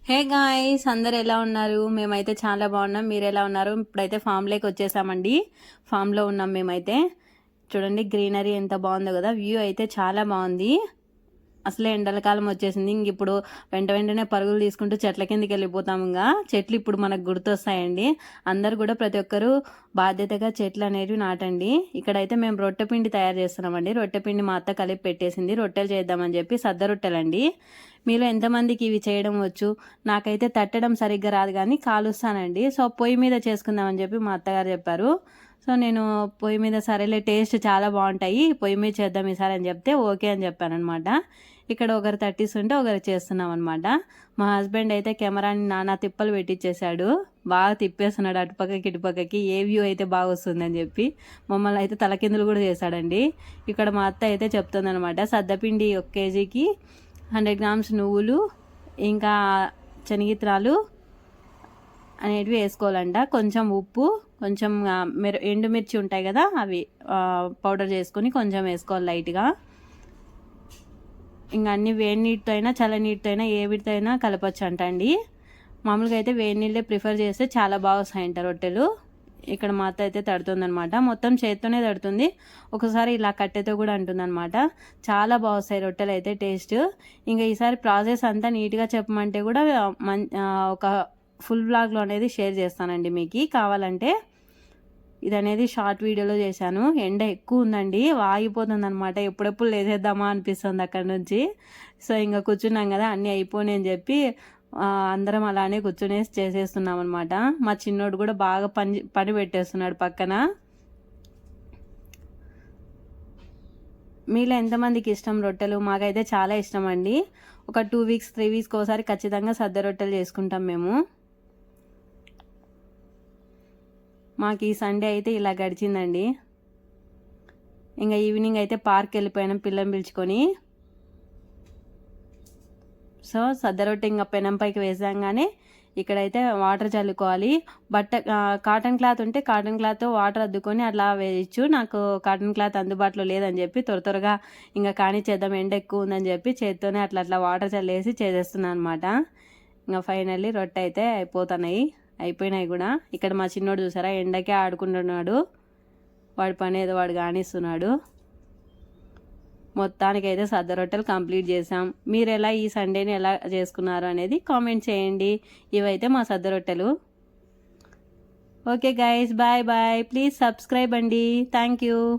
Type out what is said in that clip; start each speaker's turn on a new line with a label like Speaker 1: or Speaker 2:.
Speaker 1: Hey guys, అందరు ఎలా ఉన్నారు? మేమైతే చాలా బాగున్నాం. మీరు ఎలా ఉన్నారు? ఇప్పుడైతే ఫామ్లోకి వచ్చేసామండి. ఫామ్లో ఉన్నాం మేమైతే. చూడండి గ్రీనరీ ఎంత బాగుందో కదా. వ్యూ అయితే చాలా బాగుంది. అసలే ఎండల కాలం వచ్చేసింది. ఇంక ఇప్పుడు వెంటనే పరుగులు తీసుకుంటూ చెట్ల కిందకి వెళ్ళిపోతాం. ఇంకా చెట్లు ఇప్పుడు మనకు గుర్తొస్తాయండి. అందరు కూడా ప్రతి ఒక్కరు బాధ్యతగా చెట్లు అనేవి నాటండి. ఇక్కడైతే మేము రొట్టె పిండి తయారు చేస్తున్నామండి. రొట్టె పిండి మా అత్త కలిపి పెట్టేసింది. రొట్టెలు చేద్దామని చెప్పి సద్ద రొట్టెలండి. మీలో ఎంతమందికి ఇవి చేయడం వచ్చు? నాకైతే తట్టడం సరిగ్గా రాదు, కానీ కాలుస్తానండి. సో పొయ్యి మీద చేసుకుందామని చెప్పి మా అత్తగారు చెప్పారు. సో నేను పొయ్యి మీద సరేలే, టేస్ట్ చాలా బాగుంటాయి, పొయ్యి మీద చేద్దాం ఈసారి అని చెప్తే ఓకే అని చెప్పాను అనమాట. ఇక్కడ ఒకరు తట్టిస్తుంటే ఒకరు చేస్తున్నాం అనమాట. మా హస్బెండ్ అయితే కెమెరాని నానా తిప్పలు పెట్టించేశాడు. బాగా తిప్పేస్తున్నాడు అటుపక్కకి ఇటుపక్కకి, ఏ వ్యూ అయితే బాగా వస్తుందని చెప్పి. మమ్మల్ని అయితే తలకిందులు కూడా చేశాడండి. ఇక్కడ మా అత్త అయితే చెప్తుందనమాట, సద్దపిండి 1 కేజీకి 100 గ్రామ్స్ నువ్వులు, ఇంకా శనగిత్రాలు అనేటివి వేసుకోవాలంట. కొంచెం ఉప్పు, కొంచెం ఎండుమిర్చి ఉంటాయి కదా, అవి పౌడర్ చేసుకొని కొంచెం వేసుకోవాలి లైట్గా. ఇంకా అన్ని వేడి నీటితో అయినా చల్ల నీటితో అయినా ఏ వీటితో అయినా కలపచ్చు అంట అండి. మామూలుగా అయితే వేడి నీళ్ళే ప్రిఫర్ చేస్తే చాలా బాగా వస్తాయంట రొట్టెలు. ఇక్కడ మా అత్త అయితే తడుతుందనమాట. మొత్తం చేత్తోనే తడుతుంది, ఒకసారి ఇలా కట్టెతో కూడా అంటుందన్నమాట. చాలా బాగా వస్తాయి రొట్టెలు అయితే టేస్ట్. ఇంకా ఈసారి ప్రాసెస్ అంతా నీట్గా చెప్పమంటే కూడా ఒక ఫుల్ వ్లాగ్లో అనేది షేర్ చేస్తానండి మీకు కావాలంటే. ఇది అనేది షార్ట్ వీడియోలో చేశాను. ఎండ ఎక్కువ ఉందండి, వాగిపోతుంది అనమాట. ఎప్పుడెప్పుడు లేచేద్దామా అనిపిస్తుంది అక్కడ నుంచి. సో ఇంకా కూర్చున్నాం కదా, అన్నీ అయిపోయినాయి అని చెప్పి అందరం అలానే కూర్చునే చేసేస్తున్నాం అనమాట. మా చిన్నోడు కూడా బాగా పని పెట్టేస్తున్నాడు పక్కన. మీలో ఎంతమందికి ఇష్టం రొట్టెలు? మాకైతే చాలా ఇష్టం అండి. ఒక 2 వీక్స్ 3 వీక్స్కి ఒకసారి ఖచ్చితంగా సద్ద రొట్టెలు చేసుకుంటాం మేము. మాకు ఈ సండే అయితే ఇలా గడిచిందండి. ఇంకా ఈవినింగ్ అయితే పార్క్ వెళ్ళిపోయాం పిల్లని పిలుచుకొని. సో సద్ద రొట్టె ఇంకా పెనం పైకి వేసాగానే ఇక్కడైతే వాటర్ చల్లుకోవాలి. కాటన్ క్లాత్ ఉంటే కాటన్ క్లాత్ వాటర్ అద్దుకొని అట్లా వేయచ్చు. నాకు కాటన్ క్లాత్ అందుబాటులో లేదని చెప్పి త్వరగా ఇంకా కానిచ్చేద్దాం, ఎండ ఎక్కువ ఉందని చెప్పి చేత్తోనే అట్లా వాటర్ చల్లేసి చేసేస్తున్నాను అనమాట. ఇంకా ఫైనల్లీ రొట్టె అయితే అయిపోయినాయి కూడా. ఇక్కడ మా చిన్నోడు చూసారా, ఎండకే ఆడుకుంటున్నాడు. వాడి పని ఏదో వాడు కానిస్తున్నాడు. మొత్తానికైతే సద్ద రొట్టెలు కంప్లీట్ చేసాం. మీరు ఎలా ఈ సండేని ఎలా చేసుకున్నారు అనేది కామెంట్ చేయండి. ఇవైతే మా సద్ద రొట్టెలు. Okay guys, bye bye. Please subscribe అండి. Thank you.